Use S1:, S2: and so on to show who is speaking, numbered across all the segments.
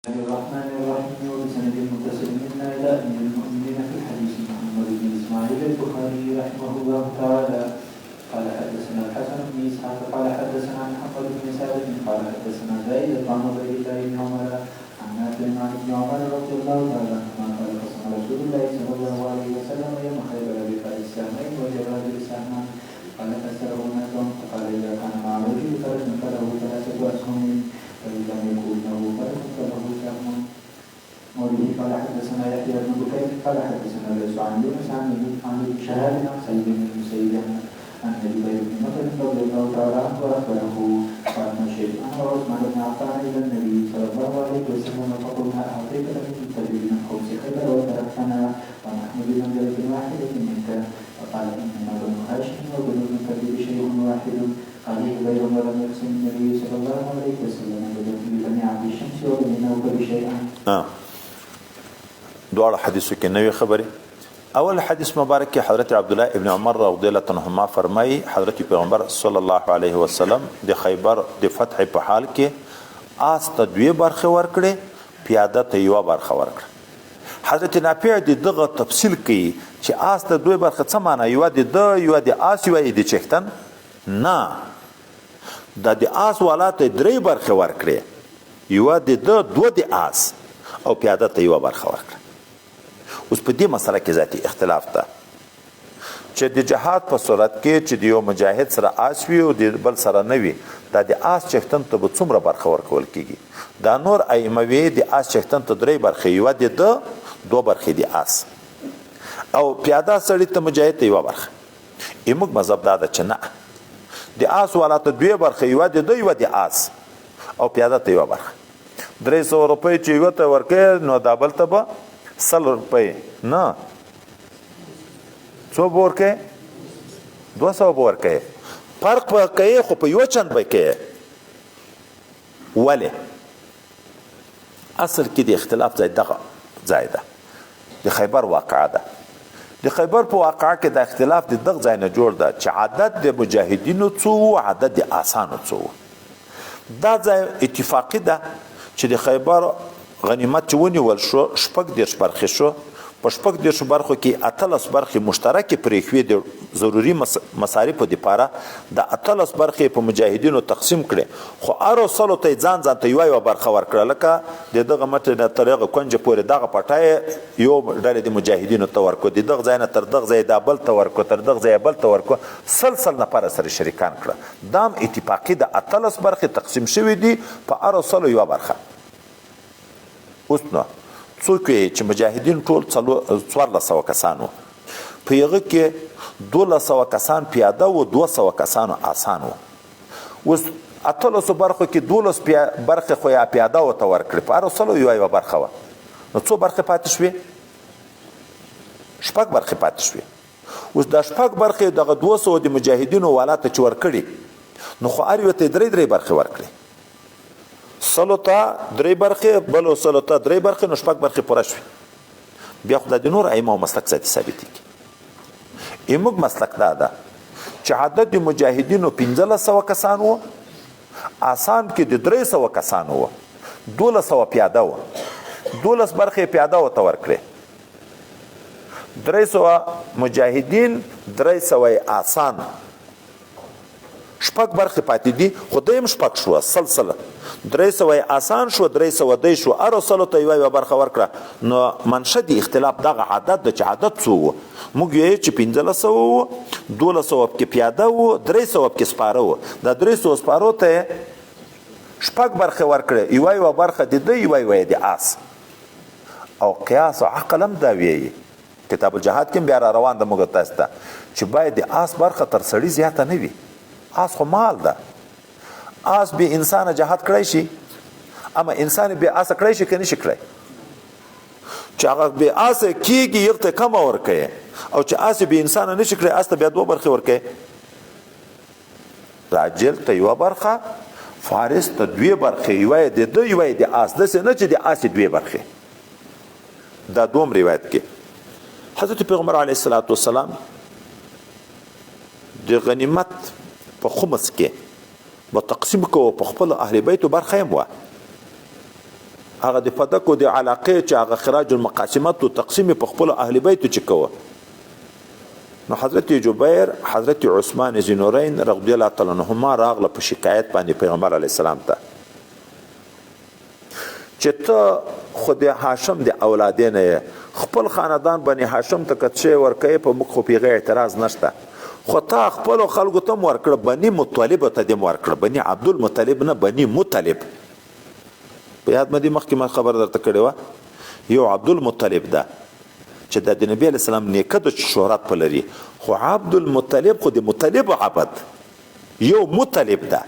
S1: الرحمن الرحيم وبسند متصل منا إلى أمير المؤمنين في الحديث محمد بن إسماعيل البخاري رحمه الله تعالى قال حدثنا الحسن بن إسحاق قال حدثنا محمد بن سعد قال حدثنا زائدة عن عبيد الله بن عمر عن نافع عن ابن عمر رضي الله تعالى عنهما قال قسم رسول الله صلى الله عليه وسلم يوم خيبر بقاء السهمين وجراد السهمان قال فسره نفسه فقال إذا كان مع رجل فرس فله 3 أسهم فإن لم يكن له فرس فله سهم وبه قال حدثنا يحيى بن بكير قال حدثنا ليس عن يونس عن ابن شهاب عن سعيد بن المسيب عن جبير بن مطعم رضي الله تعالى عنه أخبره قال مشيت أنا وعثمان بن عفان إلى النبي صلى الله عليه وسلم فقلنا أعطيك من تجد من خبز خيبر وتركتنا ونحن بمنزلة واحدة منك فقال إنما بنو هاشم وبنو المنكدر شيء واحد قال جبير ولم يقسم النبي صلى الله عليه وسلم ببني عبد الشمس وبني نوفل شيئا.
S2: دوار حدیثو کې نوې خبره. اول حدیث مبارک کې حضرت عبدالله ابن عمر رضی الله عنهما فرمایي حضرت پیغمبر صلی الله علیه وسلم د خیبر د فتح په حال کې آس ته 2 برخه ورکړي پیاده ته 1 برخه ورکړي. حضرت نافع دغه تفصیل کوي چې آس ته 2 برخه څه معنی یو د آس یو د چختن نه د آس والا ته 3 برخه ورکړي یو د 2 د آس او پیاده ته 1 برخه ورکړي. اوس په دې مسله کې ذاتی اختلاف ده چې د جهاد په صورت کې چې د یو مجاهد سره آس وي او د بل سره نه وي دا د آس چختن ته به څومره برخه ورکول کېږي. دا نور ائمه وی د آس چختن ته 3 برخې یوه د 2 برخې د آس او پیاده سړي ته مجاهد ته 1 برخه. زموږ مذهب دا ده چې نه د آس والا ته 2 برخې یوه د آس او پیاده ته 1 برخه. 300 روپۍ چې یوه ته ورکوې نو دا بل ته به 100 روپۍ نه څو به ورکوې 200 به ورکوې فرق به کوې خو په 1 چند به کوې. ولې اصل کې د اختلاف ځای دغه ځای ده د خیبر واقعه ده. د خیبر په واقعه کې د اختلاف د دغه ځای نه جوړ ده چې عدد د مجاهدینو څو عدد د آسانو څو. دا ځای اتفاقی ده چې د خیبر غنیمت چې ونیول شو 14 برخې شو په 14 برخو کې 18 برخې مشترکې پرېښوې د ضروري مصارفو دپاره د 18 برخې په مجاهدینو تقسیم کړې خو هرو سلو ته ځان ته یوه برخه ورکړه لکه د دغه مټې نه تر هغه کونجه پورې دغه پټی یو ډلې د مجاهدینو ته ورکړو د دغه ځای نه تر دغه ځای دا بل ته ورکړو تر دغه ځای بل ته ورکړو سل نفره سره شریکان کړه. دا هم اتفاقي د 18 برخې تقسیم شوي دي په هرو سلو یوه برخه. اوس نو څوک چې مجاهدین ټول 1400 کسان وو په هغه کې 1200 کسان پیاده و 200 کسانو آسان وو. اوس 18 برخو کې 12 برخې خو یا پیاده ورته ورکړې په هرو سلو یوه برخه وه نو څو برخې پاتې شوې 6 برخې پاتې شوې. اوس دا 6 برخې دغه 200 د مجاهدینو والا ته چې ورکړي نو خو هر یو ته 3 برخې ورکړي سلو ته 3 برخې بلو سلو ته 3 برخې نو 6 برخې پوره شوې. بیا خو د نور ائمه مسلک ذاتي ثابتېږي. زموږ مسلک دا ده چې عدد د مجاهدینو 1500 کسان وو آسان کې د 300 کسان وو 1200 پیاده وو 12 برخې پیاده ورته ورکړې 300 مجاهدین 300 آسان 6 برخې پاتې دي خو دویم 6 شوه سلسله 300 آسان شو 300 دی شو هرو سلو ته یوه برخه ورکړه. نو منشه د اختلاف دغه عدد ده چې عدد څو وو. موږ یې چې 1500 وو 1200 پکې پیاده وو 300 پکې سپاره وو. دا 300 سپارو ته 6 برخې ورکړه یوه برخه د ده یوه د آس او قیاس او عقل هم دا ویي. کتاب الجهاد کې بیا را روان ده موږ تاسو ته چې باید د آس برخه تر سړي زیاته نه وي. آس خو مال ده. آس به انسان جهاد کړی شي اما انسان به آس کړی شي که نشي کړی چې هغه به آس کېږي یو ته کمه ورکوي او چې آس به انسان نشي کړی آس ته بیا 2 برخې ورکوي. راجل ته 1 برخه فارس ته 2 برخې یوه د ده یوه د آس داسې نه چې د آس 2 برخې. دا دوم روایت کې حضرت پیغمبر علیه الصلاة والسلام د غنیمت په خمس کې و تقسیم کو په خپل اهل بیت برخه هم و هغه د فدق او د علاقې چې هغه خراج المقاسمات او تقسیم په خپل اهل بیت چې کوه. نو حضرت جبیر حضرت عثمان ذینورین رضی الله تعالی عنهما راغله په شکایت باندې پیغمبر علی السلام ته چې ته خود هاشم د اولادینه خپل خاندان بني هاشم ته کڅه ورکې په مخ خو پیغه اعتراض نشته، خو تا خپل خلکو ته ورکړه بني مطلب ته د ورکړه بني عبد المطلب نه بني مطلب. په یاد مې مخکې ما خبر درته کړې و یو عبد المطلب ده چې د نبی علیہ السلام نیکه د شهرت په لري، خو عبد المطلب خو د مطلب عبد یو مطلب ده.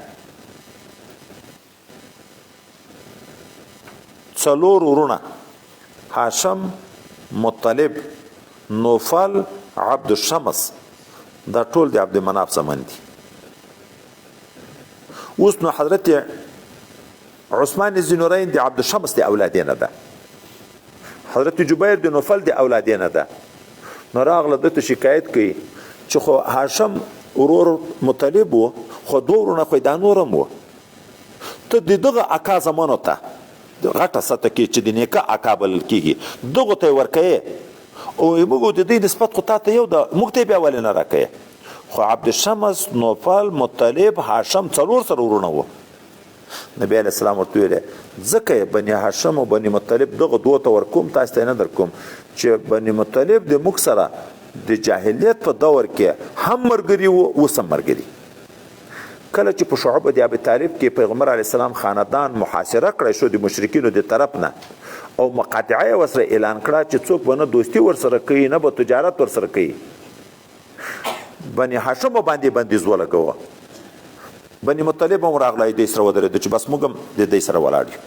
S2: څلور ورونه هاشم مطلب نوفل عبد الشمس دا ټول د عبد مناف زمن دي. اوس نو حضرت عثمان ذینورین د عبد الشمس د اولادینه ده، حضرت جبیر د نوفل د اولادینه ده. نو راغله دته شکایت کوي چې خو هاشم ورور مطلب و خو دوه ورونه خو دا نورم و، ته دغه اکا زمانو ته غټه سطح کې چې د نیکه اکا بلل کېږي دغو ته یې ورکوې او موږ د دې نسبت خو تا ته یو ده موږ ته یې بیا ولې نه راکوې. خو عبدالشمس نوفل مطلب هاشم څلور سره ورونه وو. نبی علیہ السلام ورته ویل ځکه بني هاشم او بني مطلب دغه دوه ته ورکوم تاسو ته نه درکوم چې بني مطلب د موږ سره د جاهلیت په دور کې هم مرګري وو اوس هم مرګري. کله چې په شعب د ابي طالب کې پیغمبر علی السلام خاندان محاصره کړی شو د مشرکینو د طرف نه او مقاطعه ورسره اعلان کړه چې څوک به نه دوستی ورسره کوي نه به تجارت ورسره کوي، بني هاشم باندې بندیز ولګوه. بني مطلب هم راغلی دی سره ودرېد چې بس موږ هم د دې سره ولاړ یو.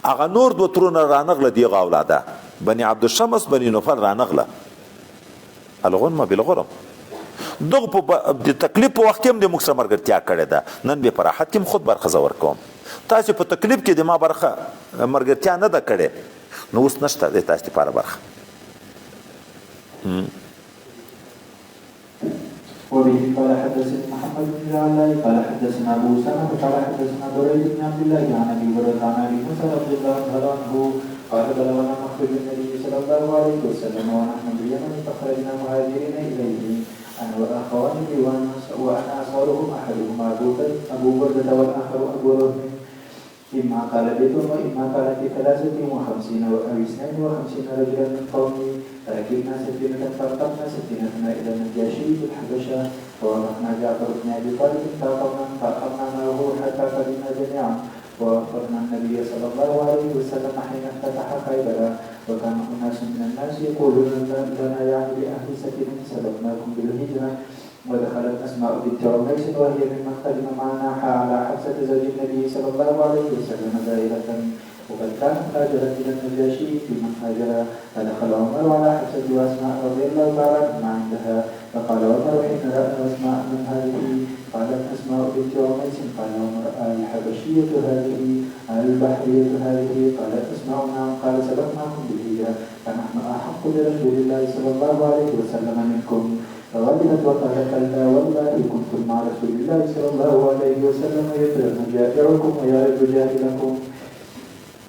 S2: هغه نور دوه ترونه رانغله دغه اولاده بني عبدالشمس بني نوفل رانغله الغنم بالغرم. دغه په د تکلیف په وخت کې هم د موږ سره ملګرتیا کړې ده، نن به په راحت کې خود برخه زه ورکوم. تاسو په تکلیف کې د ما برخه ملګرتیا نه ده کړې نو اوس نشته د تاسو لپاره برخه.
S1: وبه قال حدثنا محمد بن العلاء قال حدثنا ابو اسامه قال حدثنا بريد بن عبد الله عن ابي هريره عن ابي موسى رضي الله عنه قال بلغنا مخرج النبي صلى الله عليه وسلم ونحن باليمن فخرجنا مهاجرين اليه انا واخوان لي وانا اصغرهم احدهما ابو برده والاخر ابو رهم اما قال بيت واما قال في 53 او 52 رجلا من قومي فركبنا سفينه فارقبنا سفينتنا الى النجاشي بالحبشه ووافقنا جعفر بن ابي طالب فارقبنا معه حتى قدمنا جميعا ووافقنا النبي صلى الله عليه وسلم حين افتتح خيبر وكان اناس من الناس يقولون لنا يعني لاهل سفينه سبقناكم بالهجره ودخلت اسماء بنت عميس وهي ممن قدم معنا على حفصه زوج النبي صلى الله عليه وسلم زائره وقد كانت هاجرت الى النجاشي في من هاجر فدخل عمر على حفصه واسماء رضي الله تعالى عنهما عندها فقال عمر حين راى اسماء من هذه قالت اسماء بنت عميس قال عمر الحبشيه هذه البحريه هذه قالت اسماء نعم قال سبقناكم بالهجره فنحن احق برسول الله صلى الله عليه وسلم منكم فغضبت وقالت كلا والله كنتم مع رسول الله صلى الله عليه وسلم يدرك جائعكم ويعرض جاهلكم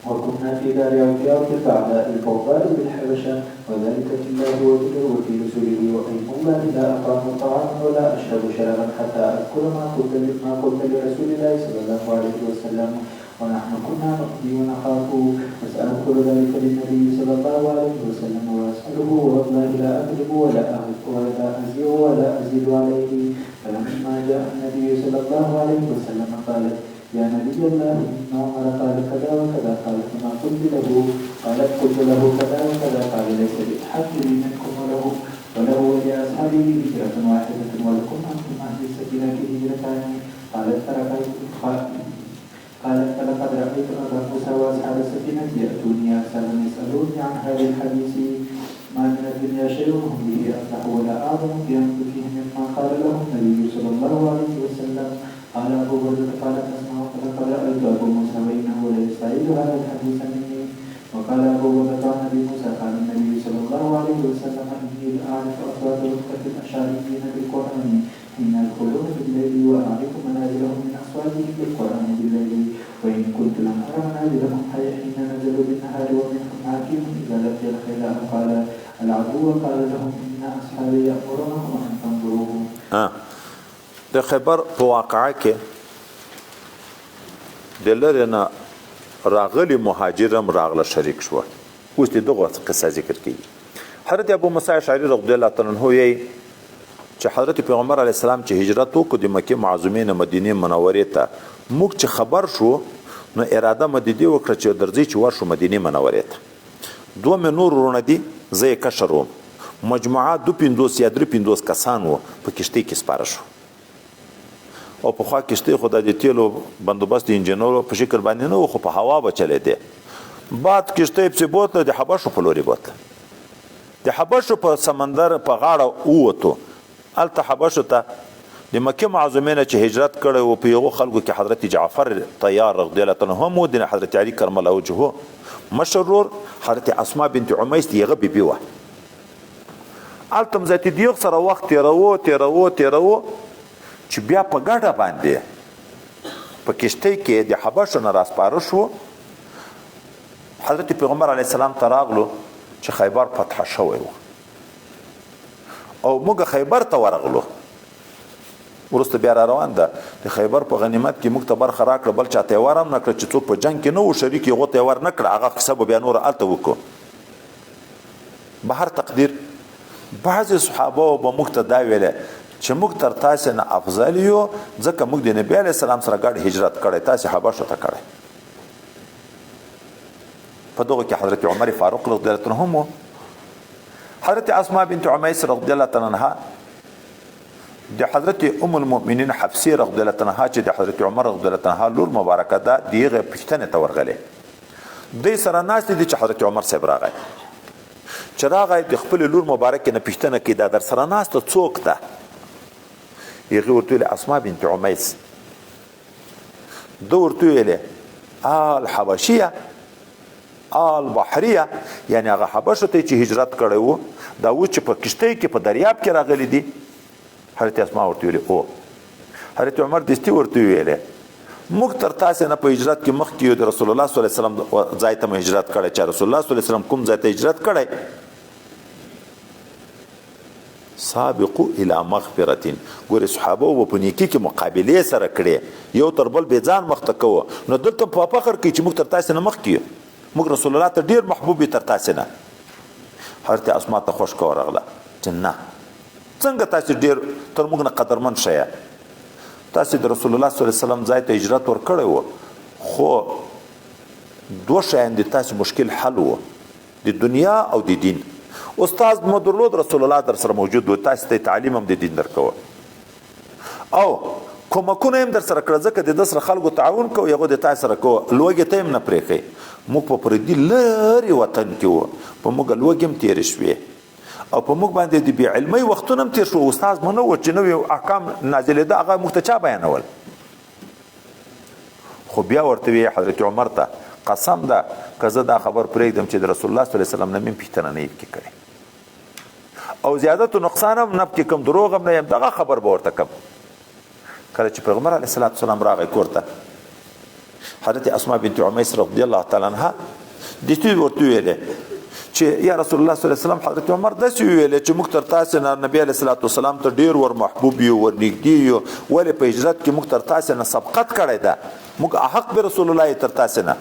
S1: وكنا في دار عوف بعد البغضاء بالحبشه وذلك في الله وفي رسوله وايم الله لا اقام طعاما ولا اشرب شرابا حتى اذكر ما قلت لرسول الله صلى الله عليه وسلم ونحن كنا نقضي ونخاف وسأذكر ذلك للنبي صلى الله عليه وسلم وأسأله والله لا أكذب ولا أزيغ ولا أزيد عليه. فلما جاء النبي صلى الله عليه وسلم قالت يا نبي الله إن عمر قال كذا وكذا قال فما قلت له قالت قلت له كذا وكذا قال ليس بالحق لي منكم وله ولأصحابه هجرة واحدة ولكم أنتم أهل السفينة هجرتان قالت فلقد رأيت أبا موسى وأصحاب السفينة يأتوني أكثرا يسألوني عن هذا الحديث ما من الدنيا شيء هم به أفلح ولا أعظم في أنفسهم مما قال لهم النبي صلى الله عليه وسلم. قال أبو هريرة قالت أسماء فلقد رأيت أبو موسى وإنه ليستعيد هذا الحديث مني. وقال أبو هريرة عن أبي موسى قال النبي صلى الله عليه وسلم إني لأعرف أصوات ركبة الأشعريين بالقرآن حين يدخلون بالليل وأعرف منازلهم من أصواتهم بالقرآن بالليل وإن كنت لم أرى منازلهم حين نزل النهار ومنهم حاكم إذا لقي الخيل قال العدو قال لهم إن أصحابي يأمرونكم أن تنظروهم.
S2: د خیبر په واقعه کې د لرې نه راغلي مهاجر هم راغله شریک شوه. اوس د دغه قصه ذکر کړي. حضرت ابو موسی اشعری رضی الله تعالی عنہ یې چې حضرت پیغمبر علیه السلام چې هجرت وکړ د مکې معظمې نه مدینې منورې ته موږ چې خبر شو نو اراده مې د دې وکړه چې درځي چې ورشو مدینې منورې ته. دوه مې نور وروڼه دي زه یې کشر وم. مجموعه 250 یا 350 کسان وو په کشتۍ کې سپاره شو او په خوا کشتۍ خو د تیلو بندوبست انجینرو په شکل باندې نه و خو په هوا به چلېدې. بعد کشتۍ پسې بوتله د حبشو په لورې بوتله د حبشو په سمندر په غاړه ووتو. هلته حبشو ته د مکې معظمې نه چې هجرت کړی و په یغو خلکو کې حضرت جعفر طیار رضی الله عنه هم و د حضرت علي کرم الله وجهه مشر ورور حضرت اسماء بنت عمیس د هغه بیبي وه. هلته هم ذاتي دیغ سره وخت تېروو چې بیا په ګډه باندې په کشتۍ کې د حبشو نه راسپاره شو. حضرت پیغمبر علیه السلام ته راغلو چې خیبر فتح شوی و او موږ خیبر ته ورغلو. وروسته بیا را روان ده د خیبر په غنیمت کې موږ ته برخه راکړه بل چاته یې ور هم نه کړه چې څوک په جنګ کې نه و شریک هغو ته یې ور نه کړه. هغه قصه به بیا نوره هلته وکړو. به هر تقدیر بعضې صحابه به موږ ته دا ویلی چې موږ تر تاسې نه افضل یو ځکه موږ د نبي علیه السلام سره ګډ هجرت کړی تاسې حبشو ته کړی. په دغه کې حضرت عمر فاروق رضی الله عنه هم و. حضرت اسماء بنت عمیس رضی الله تعالی عنها د حضرت ام المؤمنین حفصه رضی الله عنها چې د حضرت عمر رضی الله عنها لور مبارکه ده دیغه پښتنه ته ورغله. دوی سره ناست دي چې حضرت عمر صاحب راغی چې راغی د خپل لور مبارکه نه پښتنه کې دا در سره ناست څوک ده. یغه ورته ویل اسماء بنت عمیس. دو ورته ویل الحبشیه البحریه یعنی هغه حبشو ته چې هجرت کړی و دا و چې په کشتۍ کې په دریاب کې راغلی دي. حضرت اسماء ورته ویلې او حضرت عمر دستي ورته ویلې موږ تر تاسې نه په هجرت کې مخکې یو د رسول الله صلی الله علیه وسلم ځای ته هجرت کړی چې رسول الله صلی الله علیه وسلم کوم ځای ته هجرت کړی. سابقو الی مغفرتین ګورې صحابه و په نیکي کې مقابلې سره کړې یو تر بل بې ځان مخته کوه. نو دلته په فخر کوي چې موږ تر تاسې نه مخکې یو موږ رسول الله ته ډېر محبوب یو تر تاسې نه. حضرت اسماء ته خوشکه ورغله چې نه څنګه تاسې ډېر تر موږ نه قدرمن شئ. تاسې د رسول الله صلی الله علیه وسلم ځای ته هجرت ورکړی و خو دوه شیان د تاسې مشکل حل و د دنیا او د دین. استاد مو درلود رسول الله در سره موجود و تاسې ته تعلیم هم د دین درکوه او کومکونه هم در سره کړه ځکه د ده سره خلکو تعاون کوو هغه د تاسې سره کوه. لوږې ته هم نه پرېښئ. موږ په پردي لرې وطن کې وو په موږ لوږې هم تېرې شوې او په موږ باندې د بې علمۍ وختونه هم تېر شو. استاد مو نه و چې نوي احکام نازلېده هغه موږ ته چا بیانول. خو بیا ورته وی حضرت عمر ته قسم ده که زه دا خبر پرېږدم چې د رسول الله صلی الله علیه وسلم نه مې پوښتنه نه پکې کړې او زیادت و نقصان هم نه پکې کوم دروغ هم نه یم دغه خبر به ورته کوم. کله چې پیغمبر علیه الصلاة والسلام راغی کور ته حضرت اسماء بنت عمیس رضی الله تعالی عنها دې ورته ویلې چې یا رسول الله صلی الله علیه وسلم حضرت عمر داسې ویلې چې موږ تر تاسې نه نبی علیه الصلاة والسلام ته ډېر ور محبوب یو ور نږدې یو ولې په هجرت کې موږ تر تاسې نه سبقت کړی ده موږ احق به رسول الله تر تاسې نه.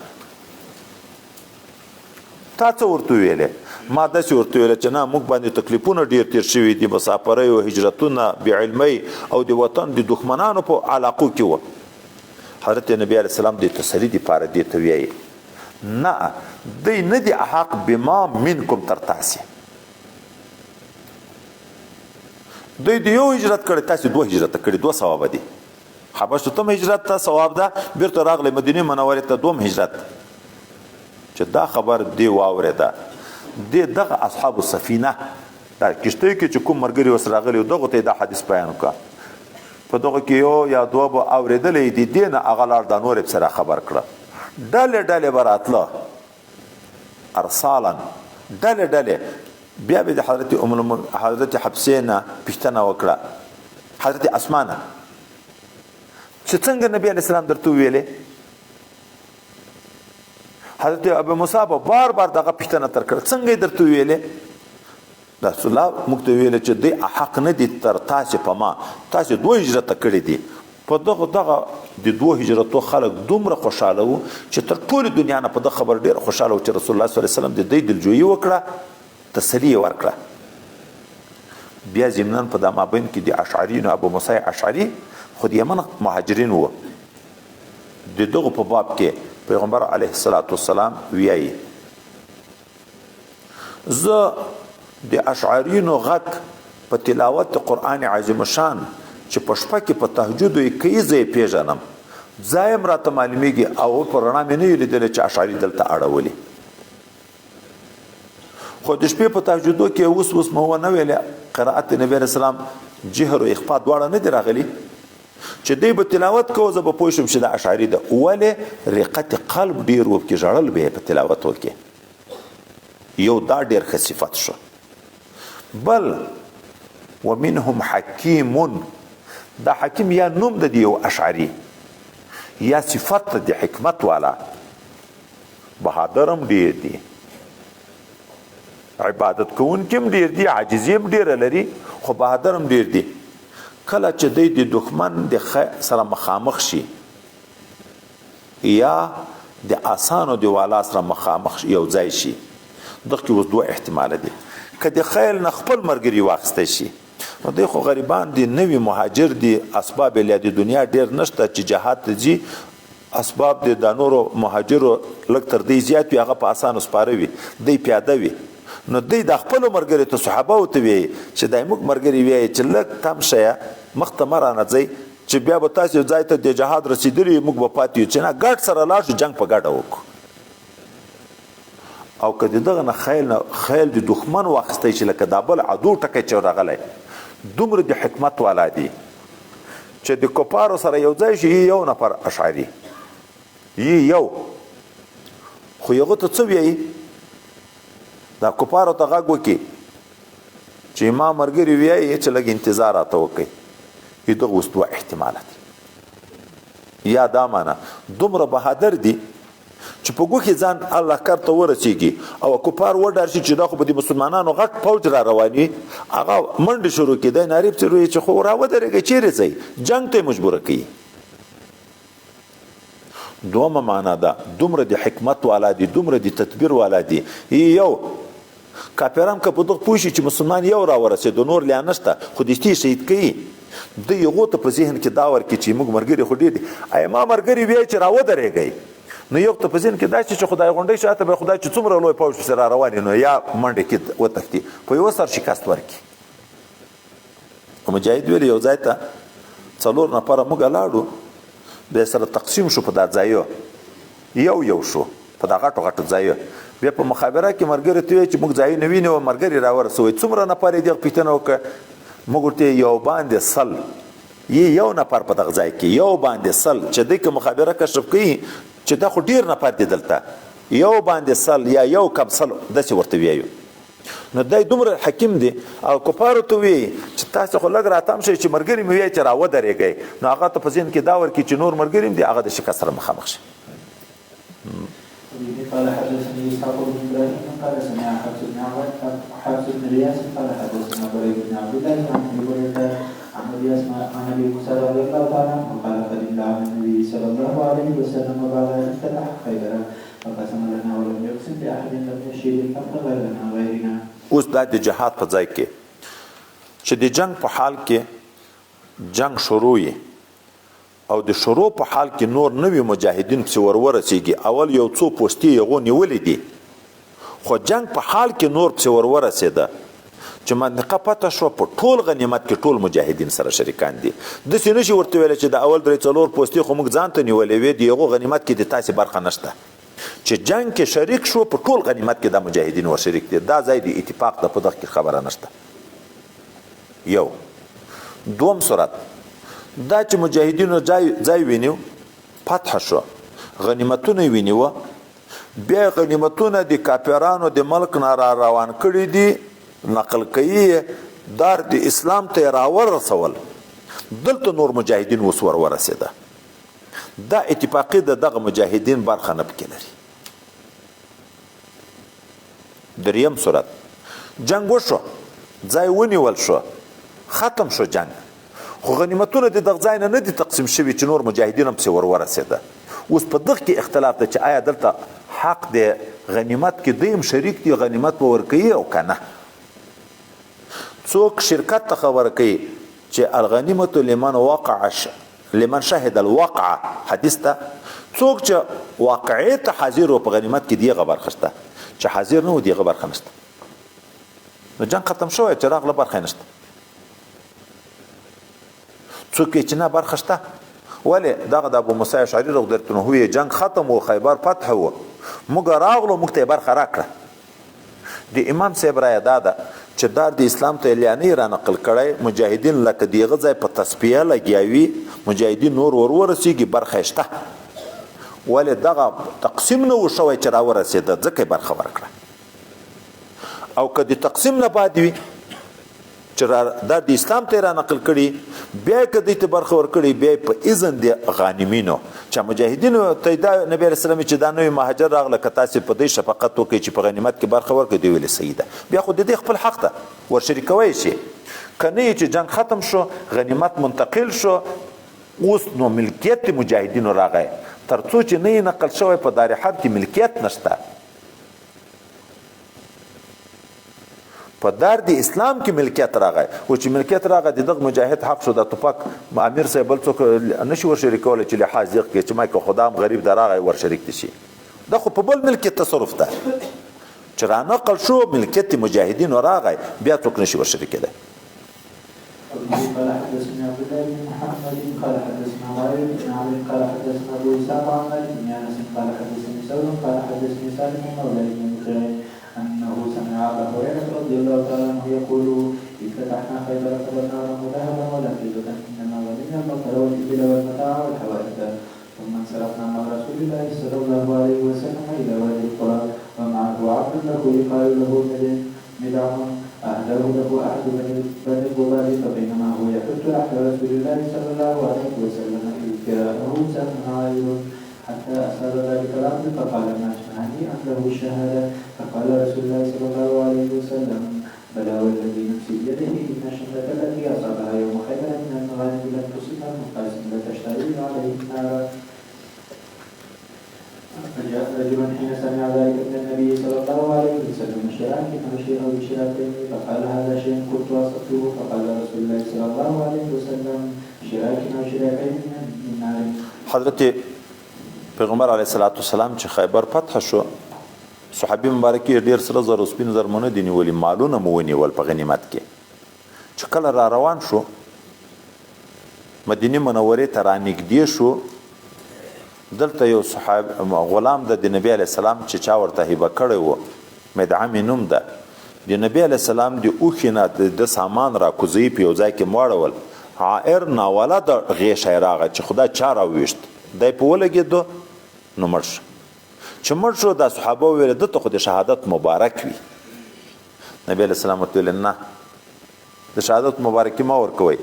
S2: تا څه ورته ویلې؟ ما داسې ورته ویلې چې نه موږ باندې تکلیفونه ډېر تېر شوي دي مسافرۍ او هجرتونه بې علمۍ او د وطن د دښمنانو په علاقو کې وه. حضرت نبی علیه السلام د تسلي دپاره دې ته ویایي نه دی نه دی احق بما منکم تر تاسې دوی د یو هجرت کړی تاسې دوه هجرته کړي دوه ثوابه دي. حبشو ته هجرت ته ثواب ده بیرته راغلی مدینې منورې ته دوم هجرت چې دا خبر دی واورېده دی دغه اصحاب السفینه دا کشتۍ کې چې کوم ملګري ورسره راغلي دغو ته یې دا حدیث بیان وکړه په دغه کې یو یا دوه به اورېدلی دي دې نه هغه لاړ دا نور یې پسې راخبر کړه. ډلې ډلې به راتله ارسالا ډلې ډلې بیا به د حضرت حفصې نه پوښتنه وکړه حضرت اسماء نه چې څنګه نبي علیه السلام درته وویلې. حضرت ابو موسی به بار بار دغه پښتنه تر کړ څنګه درته ویلې رسول الله موږ ته ویل چې دی حق نه دي تر تاسو په ما تاسو 2 هجرت کړی دي په دغه د 2 هجرتو خلک دومره خوشاله وو چې تر ټول دنیا نه په دغه خبر ډیر خوشاله وو چې رسول الله صلی الله علیه وسلم د دې دلجویي وکړه تسلی ورکړه بیا زمنان په د مابین کې د اشعرین ابو موسی اشعری خو د یمن مهاجرین وو د دغه په باب کې پیغمبر علیه الصلاۃ والسلام ویایي زه د اشعرینو غږ په تلاوت قرآن عظیم شان چې په شپه کې په تهجد یې کوي زه یې پیژنم ځایم راته معلومیږي او په رڼا مې نه لیدلی چې اشعري دلته اړولي خو د شپې په تهجدو کې اوس مو ونه ویلې قرائت نبی رسول الله جهر او اخفاء دواړه نه دي راغلي چې دی به تلاوت کوو زه به پوه شم چې د اشعري ده ولې رقت قلب ډیر وکړي ژړل به په تلاوت وکړي یو دا ډیر ښه صفت شو بل ومنهم حکیم دا حکیم یا نوم د یو اشعری یا صفت د حکمت والا بهادرم ډیر دی عبادت کوونکم ډیر دی عاجزیم ډیر لري خو بهادرم ډیر دی کله چې د دښمن د سره مخامخ شي یا د آسانو دی والا سره مخامخ یو ځای شي دغه اوس 2 احتمال دي که د خیل نه خپل مرګري واخسته شي نو دی خو غریبان دي نوی مهاجر دي اسباب له د دنیا ډیر نشته چې جهاد ته ځي اسباب د نورو مهاجرو لږ تر دې زیات وي هغه په اسانو سپاره وي دی پیاده وي نو دی د خپل مرګري ته صحابه وته وي چې دای موږ مرګري وي چې لږ تم شیا مختمرانه ځي چې بیا به تاسو ځای ته د جهاد رسیدلی موږ به پاتې یو چې نه ګډ سره لاړ شو جنگ په ګډه وکړو او که دغه نه خیل د دښمن واخستی چې لکه دا بل عدو ټکی چې راغلی دومره د حکمت والا دي چې د کفارو سره یو ځای شي یو نفر اشعري یو خو یغه ته څه وایي دا کفارو ته غږ وکړي چې ما مرګري وایي چې لږ انتظار راته وکړي دغه اوس 2 احتمالات یا دا معنا دومره بهادر دي چې په ګوخې ځان الله کار ته ورسیږي او کفار وډار شي چې دا خو به د مسلمانانو غټ فوج را رواني هغه منډې شروع کېدی ناریب چې روی چې خو راودرېږئ چیرې ځئ جنګ ته مجبوره کوي دومره معنا ده دومره د حکمت والا دي دومره د تدبیر والا دي یو کافران که په دغه پوه شي چې مسلمان یو راورسېدو نور لا نشته خو دستي شهید کوي د یغو ته په ذهن کې دا ورکړي چې موږ مرګري خو ډېر دي ای ما مرګري وایي چې راودرېږئ نو یو ته په ذهن کې دا چې خدای غونډۍ شاته به خدای چې څومره لوی پوځ سره روان نو یا منډه کې وتښتي په یو سر شکست ورکړي او مجاهد ویل یو ځای ته 4 نفر موږ لاړو به سره تقسیم شو په دا ځایو یو شو په دا غټو ځایو بیا په مخابره کې مرګري ته چې موږ ځای نه وینو مرګري راورسوي څومره نفر دې پښتنه وکړه موږ ورته یو باندې سل یو نفر په دغه ځای کې یو باندې سل چې دغه مخابره کشف کړي چې دا خو ډیر نه پاتې دلته یو باندې سل یا یو کم سل داسې ورته ویایو نو دای دومره حکیم دی او کفارو ته وی چې تاسو خو لږ راتم شئ چې مرګري مې وایي چې راودرېږئ نو هغه ته په ذهن کې دا ورکړي چې نور مرګري هم دي هغه د شکست سره مخامخ شي
S1: قال حدثني اسحاق بن ابراهيم قال سمع حفص بن رياس قال حدثنا بريد بن عبد الله عن ابي هريره عن ابي موسى رضي الله تعالى عنه قال قدمنا على النبي صلى الله عليه وسلم وقال افتتح خيبر فقسم لنا ولم يقسم باحد لم يشير الفقر غيرنا غيرنا
S2: اوس دا د جهاد په ځای کې چې د جنگ په حال کې جنگ شروع او د شروع په حال کې نور نوی مجاهدین څور ورسیږي اول یو څو پوسټي یغو نیولې دي خو جنگ په حال کې نور څور ورسیده چې منطقه پته شو په ټول غنیمت کې ټول مجاهدین سره شریکان دي د سینې شي ورته ویل چې د اول درې څلور پوسټي خو موږ ځان ته نیولې وې دی یغو غنیمت کې د تاسو برخه نشته چې جنگ کې شریک شو په ټول غنیمت کې د مجاهدین ور شریک دي دا ځای د اتفاق د په دغه کې خبره نشته یو دوم صورت دا چې مجاهدینو ځای وینیو فتح شو غنیمتونه وینیو بیا غنیمتونه د کافرانو د ملک نه را روان کړي دي نقل کوي دار د اسلام ته راور رسول دلته نور مجاهدین وسور ورسېده دا اتفاقی دغه مجاهدین برخه نه پکې لري دریم صورت جنگ وشو ځای ونیول شو ختم شو جنگ خو غنیمتونه د دغه ځای نه دي تقسیم شوي چې نور مجاهدین هم پسې ورورسېده اوس په دغه کې اختلاف ده چې آیا دلته حق دی غنیمت کې دوی هم شریک دي غنیمت به ورکوي او که نه څوک شرکت ته خبره کوي چې الغنیمة لمن شهد الواقعه حدیث ته څوک چې واقعي ته حاضر و په غنیمت کې دیغه برخه شته چې حاضر نه و دیغه برخه نشته نو جنگ ختم شوی چې راغله برخه نشته څوک چې نه برخه شته ولې دغه د ابو موسی اشعري رضی الله عنه جنگ ختم و خیبر فتح و موږ راغلو موږ ته برخه راکړه د امام صاحب رایه دا ده چې دا د اسلام ته الیانې را نقل کړی مجاهدین لکه دیغه ځای په تصفیه لګیاوي مجاهدین نور ورورسېږي برخه شته ولې دغه تقسیم نه و شوی چې راورسېده ځکه یې برخه ورکړه او که د تقسیم نه بعد وي چې دا د اسلام ته را نقل کړي بیا که دوی ته برخه ورکړي بیا په اذن د غانمینو چې مجاهدینو ته دا نبی علیه السلام چې دا نوی مهاجر راغله که تاسې په دې شفقت وکړئ چې په غنیمت کې برخه ورکړئ دوی ویلې صحیح ده بیا خو د دې خپل حق ده ورشریکوی شي که نه چې جنګ ختم شو غنیمت منتقل شو اوس نو ملکیت د مجاهدینو راغی تر څو چې نه یې نقل شوی په دار حرب کې ملکیت نشته په دار د اسلام کې ملکیت راغی او چې ملکیت راغی د دغه مجاهد حق شو د ټوپک امیر صاحب بل څوک نشي ورشریکولی چې لحاظ یې کړي چې ما که خدا هم غریب د راغی ورشریک دي شي دا خو په بل ملکیت تصرف ده چې رانقل شو ملکیت مجاهدینو راغی بیا څوک نشي ورشریکېدی
S1: قال حدثنا عبد الله بن محمد قال حدثنا وائل بن عمرو قال حدثنا ابو اسحاق عن مالك بن انس قال حدثني ثور قال حدثني سالم مولى بن بخير انه سمع ابا هريره رضي الله تعالى عنه يقول افتتحنا خيبر فبرنا له ذهبا ولا فضه انما ولينا البقر والابل والمتاع والحوائج ثم انصرفنا مع رسول الله صلى الله عليه وسلم الى وادي القرى ومعه عبد له يقال له مدعم أهله له أحد بني الضباب فبينما هو يحث تحت رسول الله صلى الله عليه وسلم إذ كانه سمعائل حتى أسأل ذلك العبد فقال ما شأني أن له الشهادة فقال رسول الله صلى الله عليه وسلم بلى والذي نفسي بيده إن الشهادة التي أصابها يوم خيبر من المغانم لم تصبها المقاسم لتشتعل عليه النار فجاء رجل حين سمع ذلك من النبي صلى الله عليه وسلم شراك فمشيره بشراكين فقال هذا شيء كنت اصبته فقال رسول الله صلى الله عليه وسلم شراك وشراكين من نار.
S2: حضرت پیغمبر علیه الصلاۃ والسلام چې خیبر فتح شو صحابي مبارکي ډیر سره زر سپین زرمونه دي نیولي مالونه مو ونیول په غنیمت کې چې کله را روان شو مدینه منورې ته رانږدې شو دلته یو صحاب غلام د نبی علی السلام چې چا ورته هبه کړی و مدعم نوم ده د نبی علی السلام د اوخینه د سامان را کوزی په یو ځای کې موړول عائر ناوله د غیش راغی چې خدا چا راويشت دای په ولګېدو نو مړ شو چې مړ شو د صحابه ویل دته خو د شهادت مبارک وي نبی علی السلام ورته ویل نه د شهادت مبارکي ما ورکوي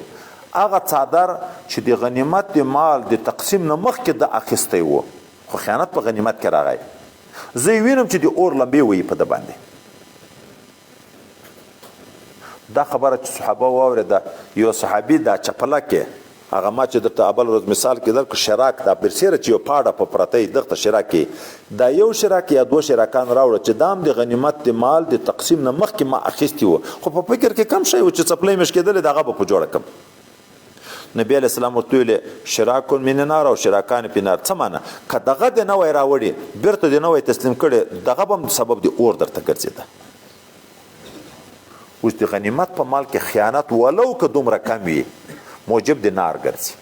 S2: هغه څادر چې د غنیمت د مال د تقسیم نه مخکې د اخیستی و خو خیانت په غنیمت کې راغی زه وینم چې د اور لمبې وي په ده باندې دا خبره چې صحابه واورېده یو صحابي دا چپله کې هغه ما چې درته اول ورځ مثال کې درکړ شراک دا برسیره چې یو پاړه په پرته دغه شراک کې دا یو شراک یا دوه شراکان راوړه چې دام د غنیمت د مال د تقسیم نه مخکې ما اخیستی و خو په فکر کې کم شی و چې څپلۍ مې شکېدلې د هغه به په جوړه کړم نبی علیہ السلام ورته ویل شراکون من نار او شراکان په نار څه معنی که دغه د نوې راوړي بیرته د نوې تسلیم کړي دغه به سبب د اور درته ګرځېده اوس د غنیمت په مال کې خیانت ولو که دومره کم وي موجب د نار ګرځي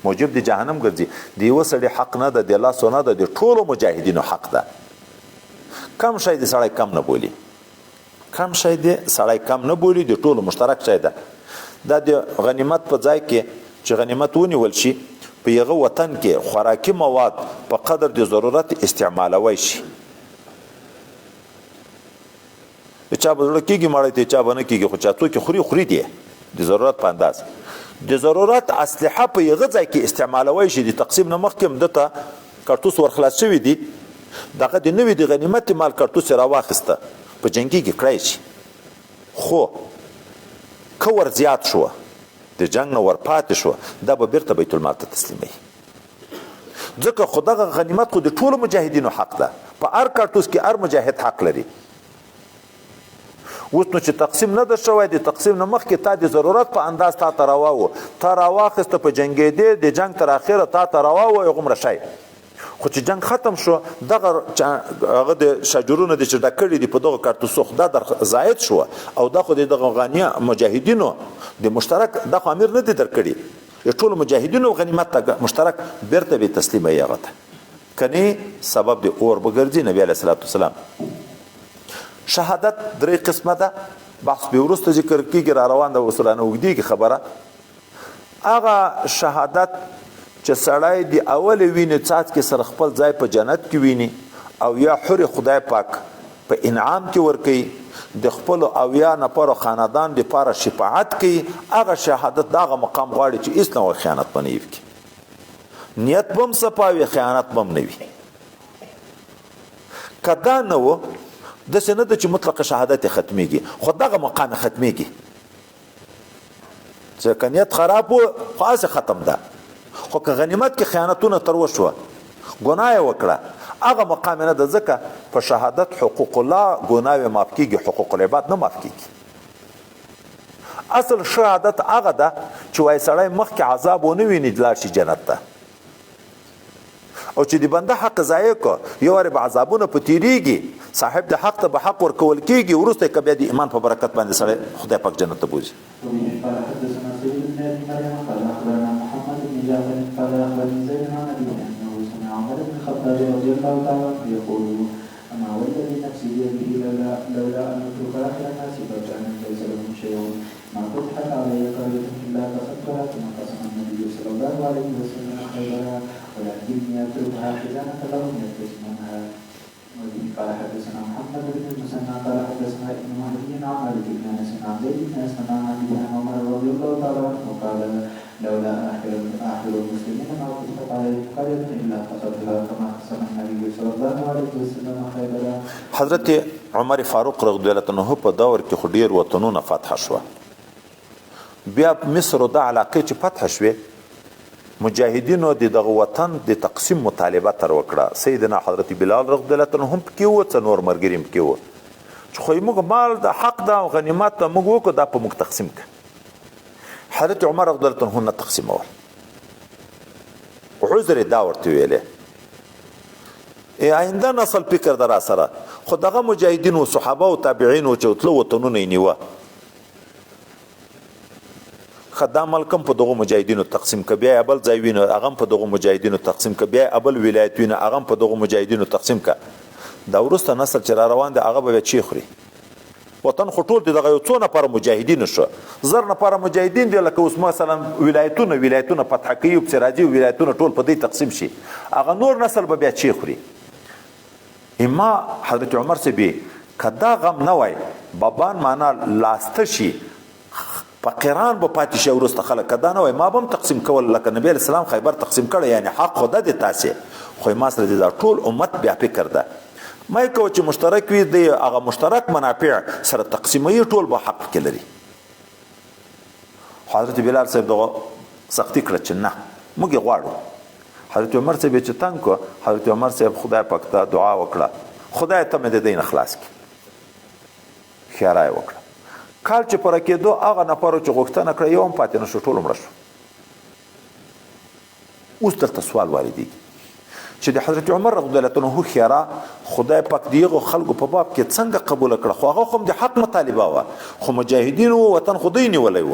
S2: موجب د جهنم ګرځي د یوه سړي حق نه ده د لاسو نه ده د ټولو مجاهدینو حق ده کم شی د سړی کم نه بولي کم شی د سړی کم نه بولي د ټولو مشترک شی ده دا د غنیمت په ځای کې چې غنیمت ونیول شي په یغه وطن کې خوراکي مواد په قدر د ضرورت استعمالوي شي چا به زړه کېږي مړی ته چا به نه کېږي خو چا څوک خوري دی د ضرورت په انداز د ضرورت اسلحه په یغه ځای کې استعمالوي شي د تقسیم نه مخکې هم دته کارتوس ورخلاص شوي دي دغه د نوې د غنیمت مال کارتوس راواخیسته په جنګي کې کړی شي خو که ور زیات شو د جنګ نه ورپاتې شو دا به بیرته بیت المال ته تسلیموي ځکه خو دغه غنیمت خو د ټولو مجاهدینو حق ده په هر کارتوس کې هر مجاهد حق لري اوس نو چې تقسیم نه ده شوی د تقسیم نه مخکې تا د ضرورت په انداز تا ته راواوه تا راواخیسته په جنګېدې د جنګ تر اخره تا ته راواوه هغومره شی خو چې جنگ ختم شو دغه هغه د شجرونه د چې ډک کړي دي په دغه کارتوسو خو دا در زاید شوه او دا خو د دغه غانیه مجاهدینو د مشترک دا خو امیر نه دی درکړي د ټولو مجاهدینو غنیمت ته مشترک بیرته به تسلیموي هغه ته کنی سبب د اور به ګرځي نبی علیه الصلاة والسلام شهادت درې قسمه ده بحث به وروسته ذکر کېږي را روان ده اوس رانه اوږدېږي خبره هغه شهادت چې سړی د اول وینې څاڅکې سره خپل ځای په جنت کې ویني او یا حر خدای پاک په انعام کې ورکوي د خپلو اویا نفرو خاندان دپاره شفاعت کوي هغه شهادت د هغه مقام غواړي چې هېڅ نوع خیانت به نه وکړي نیت به هم صفا وي خیانت به هم نه وي که دا نه و داسې نه ده چې مطلقه شهادت یې ختمیږي خو دغه مقام یې ختمیږي چې که نیت خراب و خو هسې ختم ده خو که غنیمت کې خیانتونه تر وشوه ګناه یې وکړه هغه مقام نه ده ځکه په شهادت حقوق الله ګناه یې معاف کېږي حقوق العباد نه معاف کېږي اصل شهادت هغه ده چې وایي سړی مخکې عذاب ونه ویني لاړ شي جنت ته او چې د بنده حق ضایع کو یو وارې به عذابونه په تیریږي صاحب د حق ته به حق ورکول کېږي وروسته یې که بیا د ایمان په برکت باندې سړی خدای پاک جنت ته بوځي
S1: قال أخبرني زيد عن أبيه أنه سمع عمر بن الخطاب رضي الله تعالى عنه يقول أما والذي نفسي بيده لولا أن أترك آخر الناس فكان ليس لهم شيء ما فتحت علي قرية إلا قصدتها كما قسم النبي صلى الله عليه وسلم خيرها ولكني أتركها خزانة لهم يقسمونها وبه قال حدثنا محمد بن المثنى قال حدثنا ابن مهدي عن مالك بن أنس عن زيد بن أسلم عن أبي عمر رضي الله تعالى عنه قال لولا آخر المسلمين ما فتحت عليه قرية إلا قصدها كما قسم النبي صلى الله عليه وسلم خيبرا
S2: حضرت عمر فاروق رضی الله عنه په دور کې خو ډیر وطنونه فتح شوه بیا مصر د علاقې چې فتح شوې مجاهدینو د دغه وطن د تقسیم مطالبه تر وکړه سیدنا حضرت بلال رضی الله عنه هم پکې وو څه نور مرګري هم پکې وو چې خو موږ مال د حق د غنیمت ته موږ وکړو دا په موږ تقسیم کړه حضرت عمر رضی الله عنه نه تقسیمول عذر دا ورته ویلې آینده نسل فکر در سره خو دغه مجاهدین او صحابه او تابعین او چوتلو وطنونه نیوه خدام ملکم په دغه مجاهدینو تقسیم ک بیا ابل ځای وینه هغه په دغه مجاهدینو تقسیم ک بیا ابل ولایت وینه هغه په دغه مجاهدینو تقسیم ک دا ورسته نسل چې را روان دي هغه به چی خوري وطن خطول دغه یو څو نفر مجاهدین شو زر نفر مجاهدین دی لکه اوس مثلا ولایتونه فتح کوي او سراجي ولایتونه ټول په دې تقسیم شي هغه نور نسل به بیا چی خوري اما حضرت عمر سے به کدا غم نه وای بابان معنا لاسته شي فقیران به پاتې شي ورسته خلک کدا نه وای ما به تقسیم کول لکه نبی اسلام خیبر تقسیم کړي یعنی حق خدا دې تاسو خو ما سره دې ټول امت بیا فکر ده ما کو چې مشترک وي دی هغه مشترک منافع سره تقسیموي ټول به حق کې لري حضرت بلال صاحب دغه سختی کړ چې نه موږ غواړو حضرت عمر صاحب چې تنگ کو حضرت عمر صاحب خدای پاک ته دعا وکړه خدای ته مې د دین اخلاص کی خیرای وکړه کال چې پر کېدو هغه نفر چې غوښتنه کړې یو هم پاتې نشو ټول مړ شو اوس دلته سوال واردی چې د حضرت عمر رضی الله عنه خیره خدای پاک دیغه خلکو په باب کې څنګه قبول کړه خو هغه هم د حق مطالبه و خو مجاهدین او وطن خدای نیولای و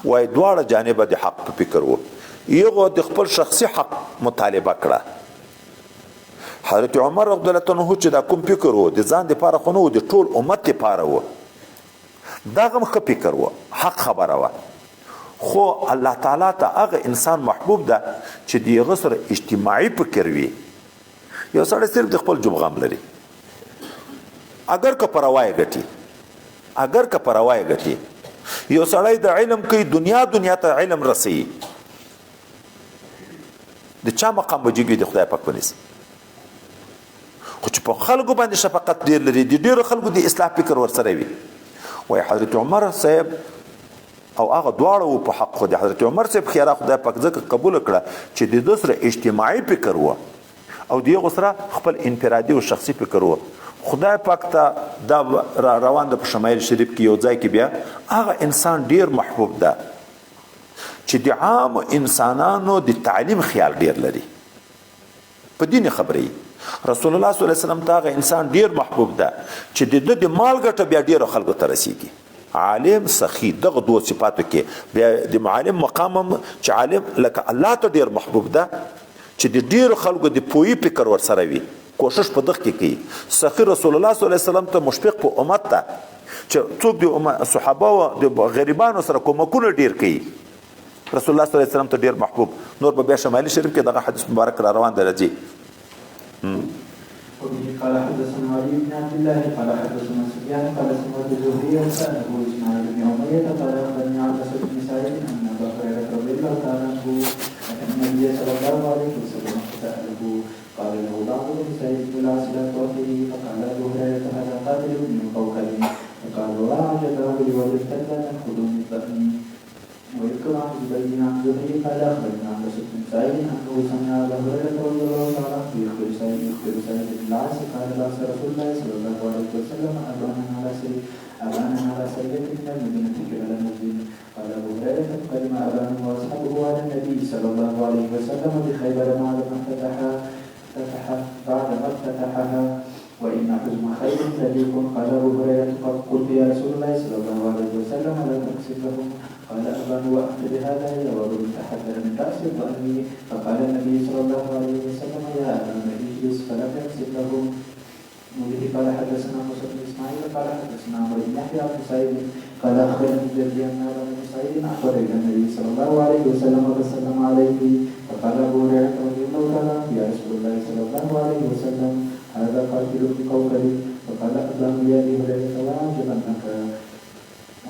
S2: وای دواړه جانب د حق په فکر وو یو د خپل شخصي حق مطالبه کړه حضرت عمر رضی الله عنه چې دا کوم فکر وو د ځان لپاره خو نو د ټول امت لپاره وو دا هم ښه فکر وو حق خبره وه خو الله تعالی ته هغه انسان محبوب ده چې دیغه سره اجتماعي فکر وي یو سړی صرف د خپل جوب غم لري اگر که پروايي ګټي یو سړی د علم کوي دنیا ته علم رسي د چا مقام وجیږي د خدای پاک ونیسي خو چې په خلکو باندې شفقت ډیر لري د ډیرو خلکو د اصلاح فکر ورسره وي وای حضرت عمر صاحب او هغه دواړه په حق خو د حضرت عمر صاحب خیره خدای پاک ځکه قبول کړه چې د دوسر اجتماعي فکر و او دیغه سره خپل انفرادي او شخصي فکر و خدای پاک ته دا روان د شمایل شریف کې یو ځای کې بیا هغه انسان ډیر محبوب ده چې د عام انسانانو د تعلیم خیال ډیر لري په دین خبرې رسول الله صلی الله علیه وسلم ته هغه انسان ډیر محبوب ده چې د مال ګټه بیا ډیر خلکو ته رسیږي عالم سخی دغه دوه صفاتو کې بیا د معلم مقام چې عالم لکه الله ته ډیر محبوب ده چې د ډیر خلکو د پوی فکر ور سره وي کوشش په دغه کې کوي سخی رسول الله صلی الله علیه وسلم ته مشفق په امت ته چې څوک د صحابه او د غریبانو سره کومکونه ډیر کوي رسول الله صلی الله علیه وسلم ته ډیر محبوب نور په بیا شمالي شریف کې دغه حدیث مبارک را روان دی راځي
S1: قال حدثنا علي بن عبد الله قال حدثنا سفيان قال سمعت الزهري سأله اسماعيل بن أمية قال أخبرني عباس بن سعيد أن أبا هريرة رضي الله تعالى عنه أتى النبي صلى الله عليه وسلم فسأله قال له بعض بن سعيد بن العاص لا تعطيه فقال أبو هريرة هذا قاتل من قوكل فقال وعجبه لوجدت لا تأخذ من ضأني ويذكر عن زبيد عن زهري قال أخبرنا عباس بن سعيد أنه سمع أبا هريرة رضي الله تعالى عنه يخبر سعيد بن العاص قال بعث رسول الله صلى الله عليه وسلم أبانا على سرية من المدينة قبل المسجد قال أبو هريرة قدم أبان وأصحابه على النبي صلى الله عليه وسلم بخيبر بعدما افتتحها وإن حزم خير صديق قال أبو هريرة قلت يا رسول الله صلى الله عليه وسلم لا تقسم لهم قال أبان وأنت بهذا يوضع تحذر من رأس ضأني فقال النبي صلى الله عليه وسلم يا أبان اجلس فلا تقسم لهم وبه قال حدثنا موسى بن اسماعيل قال حدثنا عمرو بن يحيى بن سعيد قال اخبرني جدي ان ابا بن سعيد اخبر الى النبي صلى الله عليه وسلم وسلم عليه فقال ابو هريره رضي الله تعالى عنه يا رسول الله صلى الله عليه وسلم هذا قاتل في قوكل فقال ابان يا ابي هريره وعجبنك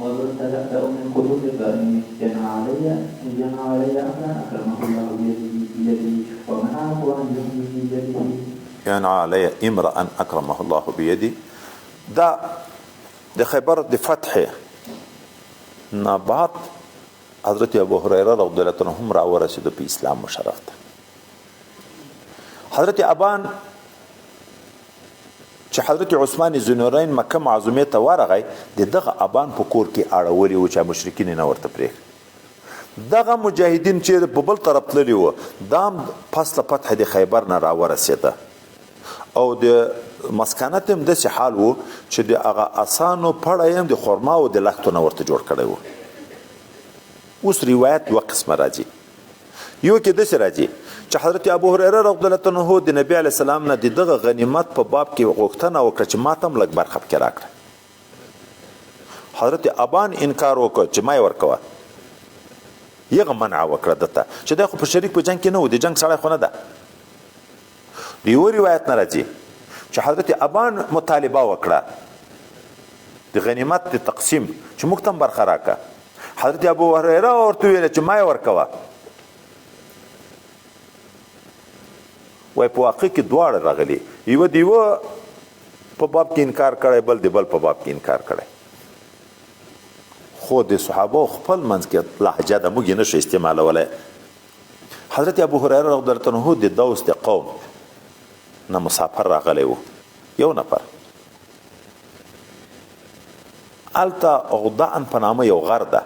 S1: وظلت تأتأ من خطوط الباني ينعى علي امرا اكرمه الله بيدي ومنعه عن يحمي بيده
S2: ينعى علي امرأ اکرمه الله بيدي دا د خیبر د فتح نه بعد حضرت ابو هريره رضی الله عنه هم را ورسید په اسلام مشرف ته حضرت ابان چې حضرت عثمان ذوالنورین مکه معظمه ته ورغی دغه ابان په کور کې اړولي و چې مشرکین نه ورته پرېږ دغه مجاهدین چې په بل طرف تللی و دام پس له فتح د خیبر نه را ورسېده او د مسکنت هم داسې حال و چې د هغه اسانو پړی هم د خرما او د لښتو نه ورته جوړ کړی و اوس روایت دوه قسمه راځي یو کې داسې راځي چې حضرت ابو هريره رضی الله عنه د نبی علیه السلام نه دغه غنیمت په باب کې غوښتنه وکړه چې ما ته هم لږ برخه پکې راکړه حضرت ابان انکار وکړ چې ما یې ورکوه یغه منع وکړه دته چې دا خو په شریک په جنگ کې نه و د جنگ سړی خو نه ده دیو روایت نه راځي چې حضرت ابان مطالبه وکړه د غنیمت د تقسیم چې موږ ته برخه راکړه حضرت ابو هريره ورته ویل چې ما یې ورکوه وای په واقع کې دواړه راغلي یو دیو په باب کې انکار کړی بل دی بل په باب کې انکار کړی خو د صحابه خپل منځ کې لهجه د موږ نه شي استعمالولی حضرت ابو هريره رضی الله عنه د دوس د قوم نه مسافر راغلی و یو نفر الته غضعن په نامه یو غر ده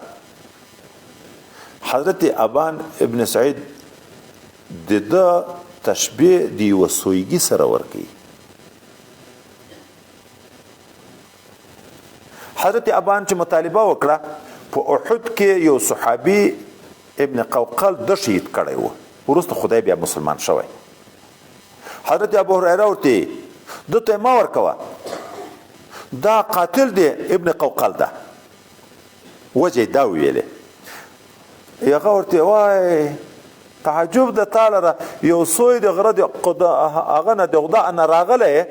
S2: حضرت ابان ابن سعید د تشبیه دی وسویږي سره ورکی حضرت ابان چې مطالبه وکړه په احد کې یو صحابي ابن قوقل د شهید کړی و وروسته خدای بیا مسلمان شوی حضرت ابو هريره ورته دته ما ورکوه دا قاتل دی ابن قوقل ده وجه دا ویلې یغه ورته وای تعجب د تعالی یو سوی د غره د هغه نه د غدا ان راغله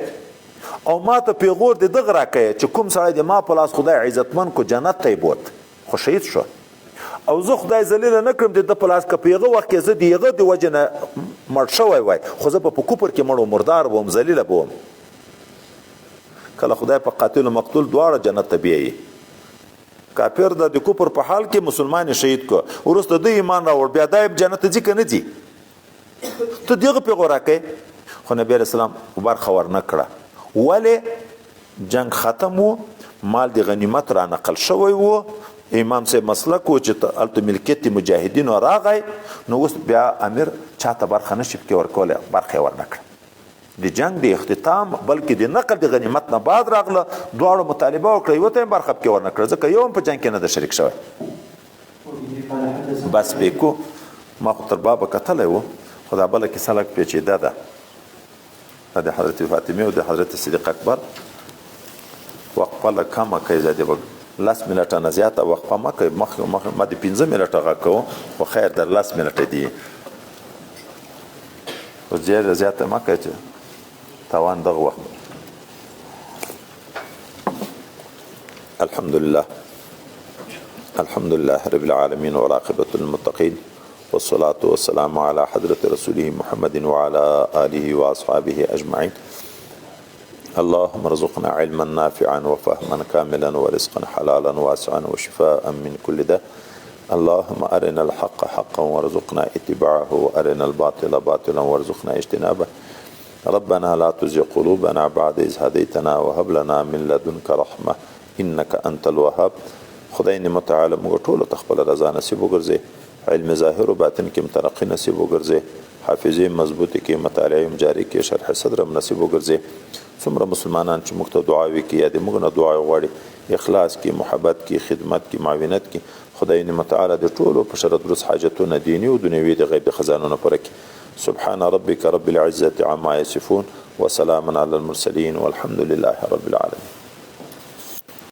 S2: او ما ته پیغور د دغه راکې چې کوم سړی د ما په لاس خدای عزتمن کو جنت ته بوت خو شهید شو او زه خدای ذلیل نه کړم د په لاس که په هغه وخت کې زه د هغه د وجې نه مړ شوی وای خو زه په کفر کې مړ و مردار وم ذلیله به وم کله خدای په قاتل و مقتول دواړه جنت ته بیایي کافر د کفر په حال کې مسلمان شهید کو وروسته د ایمان راوړ بیا دا جنت ته ځي که نه ځي ته دغه پیغور راکې خو نبی علیه السلام برخه ورنه کړه ولې جنگ ختم و مال د غنیمت را نقل شوی و امام صاحب مسلک و چې هلته ملکیت مجاهدینو راغی نو اوس بیا امیر چاته برخه نشي پکې ورکولی برخه یې ورنه کړه د جنگ د اختتام بلکې د نقل د غنیمت نه بعد راغله دواړو مطالبه وکړه یوه ته یې برخه پکې ورنه کړه ځکه یو هم په جنګ کې نه ده شریک شوی بس بیکو ما خو تر بابه کتلی و خو دا بله کیسه لږ پیچیده ده د حضرت فاطمې او د حضرت صدیق اکبر وقفه لږ کمه کوي زیاتې به 10 منټه نه زیاته وقفه مه کوئ مخکې ما د 15 منټه غږ کوم خو خیر در 10 منټه دي خو زیاته مه کوئ چې توان دغه وخت الحمد لله رب العالمين والعاقبة للمتقين والصلاة والسلام على حضرة رسوله محمد وعلى آله وأصحابه أجمعين اللهم ارزقنا علما نافعا وفهما كاملا ورزقا حلالا واسعا وشفاء من كل داء اللهم أرنا الحق حقا وارزقنا اتباعه وأرنا الباطل باطلا وارزقنا اجتنابه ربنا لا تزغ قلوبنا بعد إذ هديتنا وهب لنا من لدنك رحمة إنك أنت الوهاب خدای نعمت تعالی موږ ټولو ته خپل رضا نصیب وګرځي علم ظاهر و باطن کې مترقي نصیب وګرځي حافظې مضبوطې کې مطالعه جاری کې شرح صدر نصیب وګرځي څومره مسلمانان چې موږ ته دعاوې کوي یا د موږ نه دعا غواړي اخلاص کې محبت کې خدمت کې معاونت کې خدای نعمت تعالی د ټولو په شرط درست حاجتونه دیني او دنیوي د غیب خزانونو پوره کړي سبحان ربك رب العزة عما يصفون وسلام على المرسلين والحمد لله رب العالمين